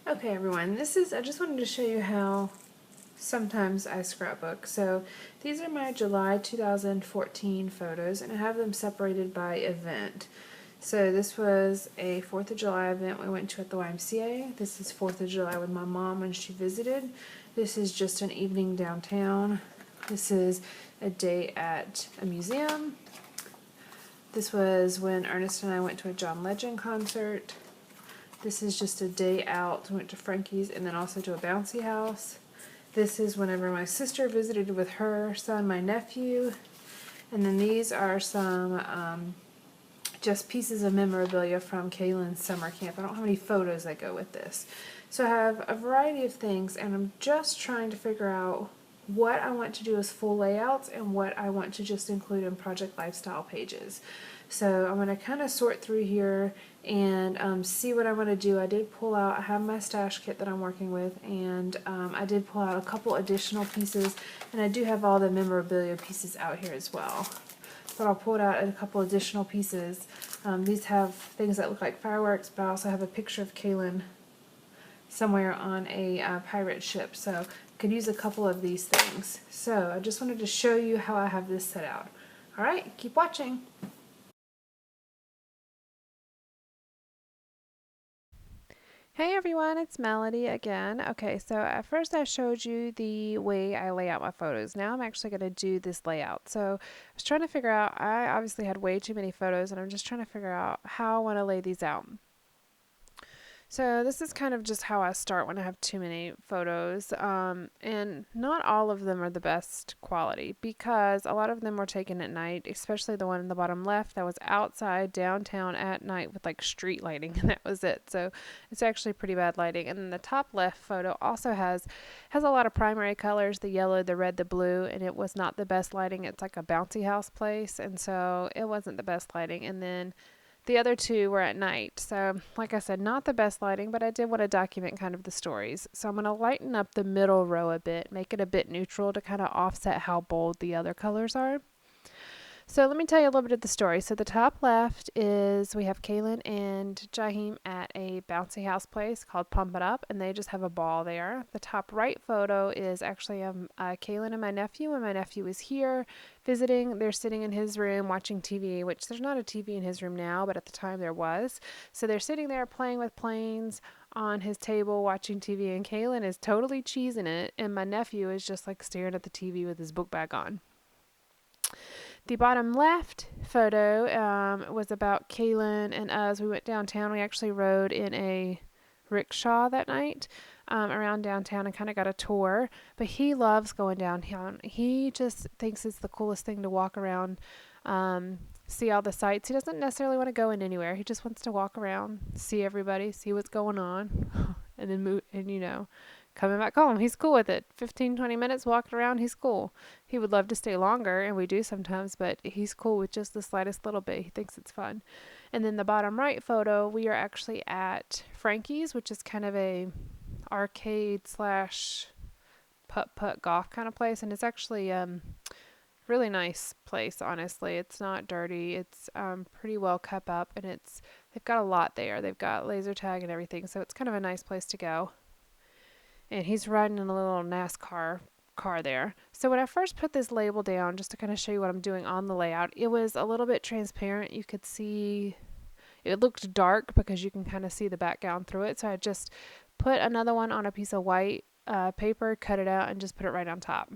Okay everyone, I just wanted to show you how sometimes I scrapbook. So these are my July 2014 photos and I have them separated by event. So this was a 4th of July event we went to at the YMCA. This is 4th of July with my mom when she visited. This is just an evening downtown. This is a day at a museum. This was when Ernest and I went to a John Legend concert. This is just a day out. We went to Frankie's and then also to a bouncy house. This is whenever my sister visited with her son, my nephew. And then these are some just pieces of memorabilia from Kaylin's summer camp. I don't have any photos that go with this. So I have a variety of things and I'm just trying to figure out what I want to do as full layouts and what I want to just include in project lifestyle pages. So I'm going to kind of sort through here and see what I want to do. I have my stash kit that I'm working with, and I did pull out a couple additional pieces, and I do have all the memorabilia pieces out here as well. But I'll pull out a couple additional pieces. These have things that look like fireworks, but I also have a picture of Kaylin somewhere on a pirate ship, so I could use a couple of these things. So I just wanted to show you how I have this set out. Alright, keep watching. Hey everyone, it's Melody again. Okay, so at first I showed you the way I lay out my photos. Now I'm actually going to do this layout. So I was trying to figure out, I obviously had way too many photos and I'm just trying to figure out how I want to lay these out. So this is kind of just how I start when I have too many photos, and not all of them are the best quality because a lot of them were taken at night, especially the one in the bottom left that was outside downtown at night with like street lighting, and that was it. So it's actually pretty bad lighting. And then the top left photo also has a lot of primary colors, the yellow, the red, the blue, and it was not the best lighting. It's like a bouncy house place, and so it wasn't the best lighting. And then the other two were at night. So, like I said, not the best lighting, but I did want to document kind of the stories. So I'm going to lighten up the middle row a bit, make it a bit neutral to kind of offset how bold the other colors are. So let me tell you a little bit of the story. So the top left is we have Kaylin and Jaheim at a bouncy house place called Pump It Up, and they just have a ball there. The top right photo is actually Kaylin and my nephew, and my nephew is here visiting. They're sitting in his room watching TV, which there's not a TV in his room now, but at the time there was. So they're sitting there playing with planes on his table watching TV, and Kaylin is totally cheesing it, and my nephew is just like staring at the TV with his book bag on. The bottom left photo was about Kaylin and us. We went downtown. We actually rode in a rickshaw that night around downtown and kind of got a tour. But he loves going downtown. He just thinks it's the coolest thing to walk around, see all the sights. He doesn't necessarily want to go in anywhere. He just wants to walk around, see everybody, see what's going on, and then move. And coming back home. He's cool with it. 15, 20 minutes walking around, he's cool. He would love to stay longer, and we do sometimes, but he's cool with just the slightest little bit. He thinks it's fun. And then the bottom right photo, we are actually at Frankie's, which is kind of a arcade slash putt golf kind of place, and it's actually really nice place, honestly. It's not dirty. It's pretty well kept up, and they've got a lot there. They've got laser tag and everything, so it's kind of a nice place to go. And he's riding in a little NASCAR car there. So when I first put this label down, just to kind of show you what I'm doing on the layout, it was a little bit transparent. You could see it looked dark because you can kind of see the background through it. So I just put another one on a piece of white paper, cut it out, and just put it right on top.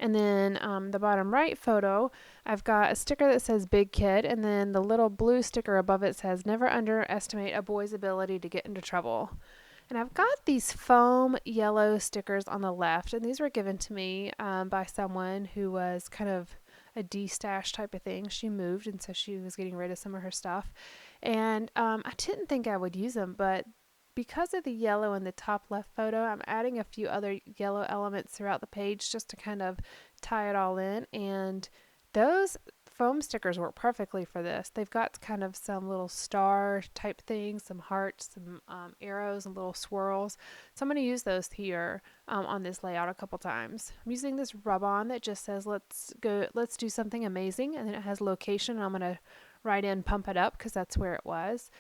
And then the bottom right photo, I've got a sticker that says Big Kid, and then the little blue sticker above it says Never underestimate a boy's ability to get into trouble. And I've got these foam yellow stickers on the left, and these were given to me by someone who was kind of a de-stash type of thing. She moved, and so she was getting rid of some of her stuff. And I didn't think I would use them, but because of the yellow in the top left photo, I'm adding a few other yellow elements throughout the page just to kind of tie it all in. And those foam stickers work perfectly for this. They've got kind of some little star type things, some hearts, some arrows, and little swirls. So I'm going to use those here on this layout a couple times. I'm using this rub-on that just says let's do something amazing, and then it has location, and I'm going to write in Pump It Up because that's where it was.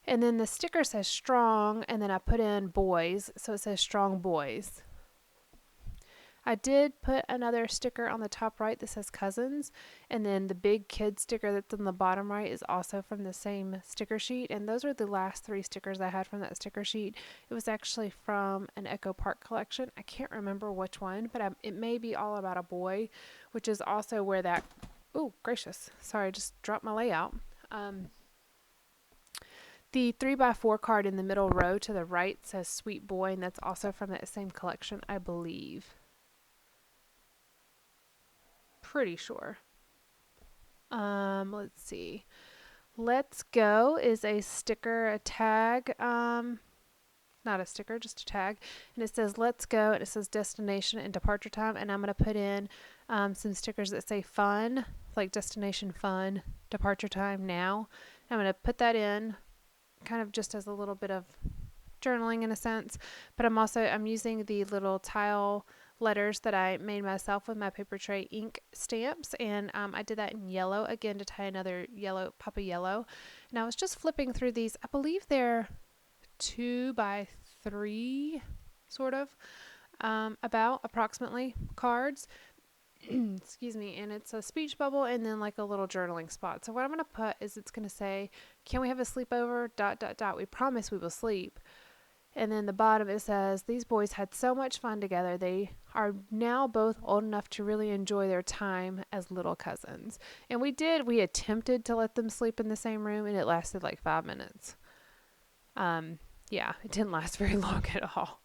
And then the sticker says strong, and then I put in boys, so it says strong boys. I did put another sticker on the top right that says cousins, and then the big kid sticker that's on the bottom right is also from the same sticker sheet. And those are the last 3 stickers I had from that sticker sheet. It was actually from an Echo Park collection. I can't remember which one, but it may be All About a Boy, which is also where that, oh gracious, sorry, I just dropped my layout. The 3x4 card in the middle row to the right says Sweet Boy, and that's also from that same collection, I believe. Pretty sure. Let's see. Let's Go is a sticker, a tag, not a sticker, just a tag, and it says Let's Go, and it says destination and departure time, and I'm going to put in some stickers that say fun, like destination fun, departure time now. I'm going to put that in kind of just as a little bit of journaling in a sense, but I'm using the little tile letters that I made myself with my paper tray ink stamps, and I did that in yellow again to tie another yellow pop of yellow. And I was just flipping through these. I believe they're 2x3 sort of about approximately cards. Excuse me. And it's a speech bubble and then like a little journaling spot. So what I'm going to put is it's going to say, can we have a sleepover, ... we promise we will sleep. And then the bottom it says, these boys had so much fun together. They are now both old enough to really enjoy their time as little cousins. And we attempted to let them sleep in the same room, and it lasted like 5 minutes. Yeah, it didn't last very long at all.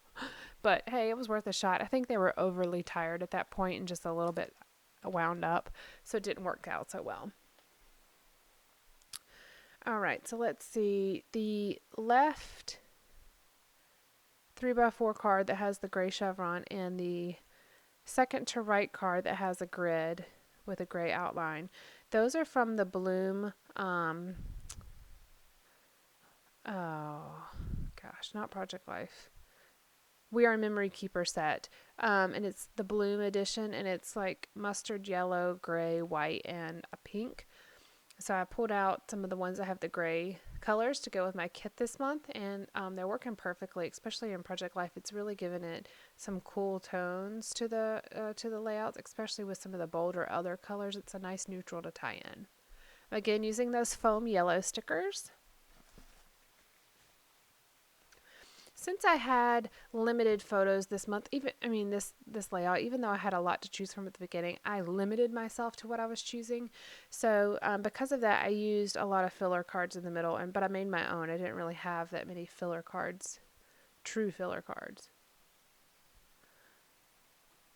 But hey, it was worth a shot. I think they were overly tired at that point and just a little bit wound up, so it didn't work out so well. All right, so let's see. The left 3x4 card that has the gray chevron and the second to right card that has a grid with a gray outline. Those are from the Bloom, not Project Life. We Are Memory Keeper set. And it's the Bloom edition, and it's like mustard yellow, gray, white, and a pink. So I pulled out some of the ones that have the gray colors to go with my kit this month, and they're working perfectly, especially in Project Life. It's really given it some cool tones to the layouts, especially with some of the bolder other colors. It's a nice neutral to tie in. Again, using those foam yellow stickers. Since I had limited photos this month, this layout, even though I had a lot to choose from at the beginning, I limited myself to what I was choosing. So because of that, I used a lot of filler cards in the middle, but I made my own. I didn't really have that many filler cards, true filler cards.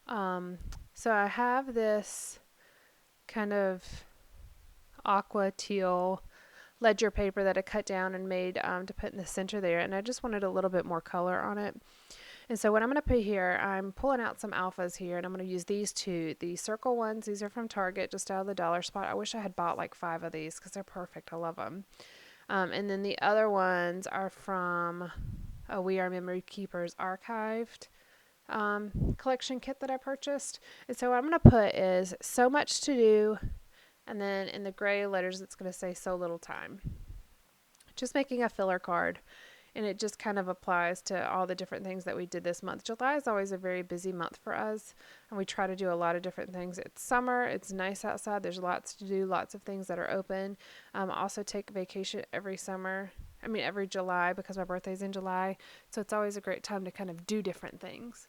So I have this kind of aqua teal ledger paper that I cut down and made to put in the center there, and I just wanted a little bit more color on it. And so what I'm going to put here, I'm pulling out some alphas here, and I'm going to use these two. The circle ones, these are from Target, just out of the dollar spot. I wish I had bought like 5 of these because they're perfect. I love them. And then the other ones are from We Are Memory Keepers archived collection kit that I purchased. And so what I'm going to put is so much to do, and then in the gray letters it's going to say so little time. Just making a filler card, and it just kind of applies to all the different things that we did this month. July is always a very busy month for us, and we try to do a lot of different things. It's summer, it's nice outside, there's lots to do, lots of things that are open. I also take vacation every July, because my birthday's in July, so it's always a great time to kind of do different things.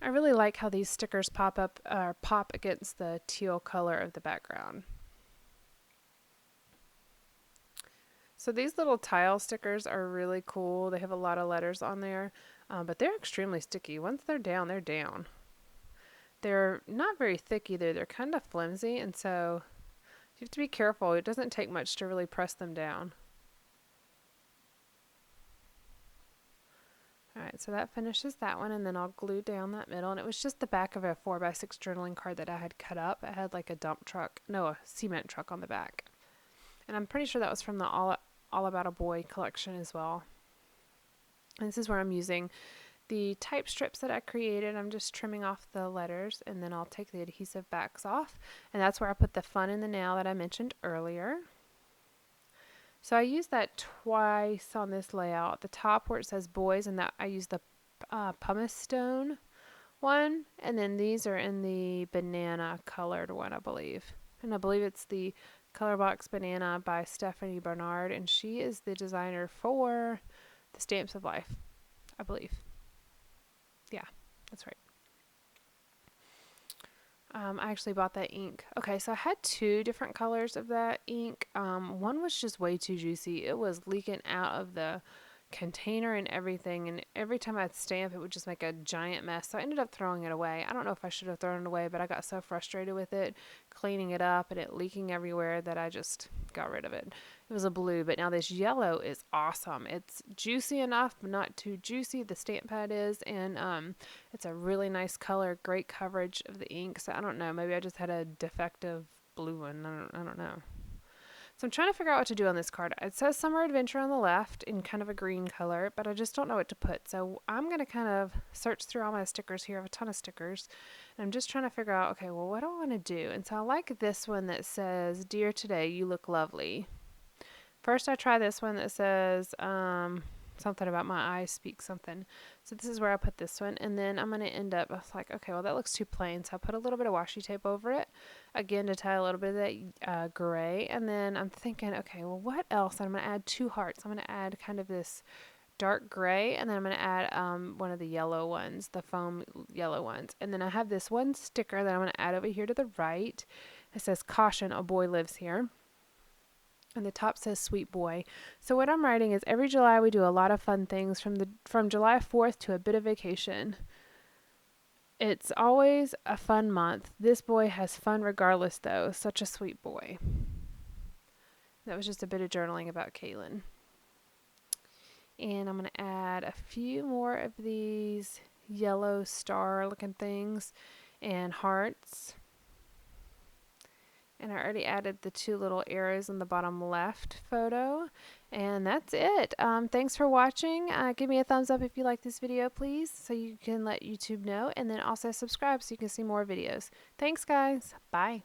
I really like how these stickers pop against the teal color of the background. So these little tile stickers are really cool. They have a lot of letters on there, but they're extremely sticky. Once they're down, they're down. They're not very thick either. They're kind of flimsy, and so you have to be careful. It doesn't take much to really press them down. Alright, so that finishes that one, and then I'll glue down that middle. And it was just the back of a 4x6 journaling card that I had cut up. It had like a cement truck on the back. And I'm pretty sure that was from the All About a Boy collection as well. And this is where I'm using the type strips that I created, I'm just trimming off the letters, and then I'll take the adhesive backs off, and that's where I put the fun in the now that I mentioned earlier. So I used that twice on this layout. The top where it says boys, and that I used the pumice stone one, and then these are in the banana colored one, I believe. And I believe it's the Colorbox Banana by Stephanie Bernard, and she is the designer for the Stamps of Life, I believe. Yeah, that's right. I actually bought that ink. Okay, so I had two different colors of that ink. One was just way too juicy. It was leaking out of the container and everything, and every time I'd stamp, it would just make a giant mess. So I ended up throwing it away. I don't know if I should have thrown it away, but I got so frustrated with it, cleaning it up and it leaking everywhere, that I just got rid of it. It was a blue, but now this yellow is awesome. It's juicy enough, but not too juicy. The stamp pad is, and it's a really nice color, great coverage of the ink. So I don't know, maybe I just had a defective blue one. I don't know. So I'm trying to figure out what to do on this card. It says Summer Adventure on the left in kind of a green color, but I just don't know what to put. So I'm going to kind of search through all my stickers here. I have a ton of stickers. And I'm just trying to figure out, okay, well, what do I want to do? And so I like this one that says, Dear Today, You Look Lovely. First, I try this one that says, something about my eyes speak something. So this is where I put this one, and then I'm going to end up, I was like, okay, well that looks too plain, so I put a little bit of washi tape over it, again to tie a little bit of that gray, and then I'm thinking, okay, well what else? And I'm going to add two hearts. I'm going to add kind of this dark gray, and then I'm going to add one of the yellow ones, the foam yellow ones, and then I have this one sticker that I'm going to add over here to the right. It says, Caution, a boy lives here. And the top says Sweet Boy. So what I'm writing is, every July we do a lot of fun things, from July 4th to a bit of vacation. It's always a fun month. This boy has fun regardless though. Such a sweet boy. That was just a bit of journaling about Kaylin. And I'm going to add a few more of these yellow star looking things and hearts. And I already added the two little arrows in the bottom left photo. And that's it. Thanks for watching. Give me a thumbs up if you like this video, please, so you can let YouTube know. And then also subscribe so you can see more videos. Thanks, guys. Bye.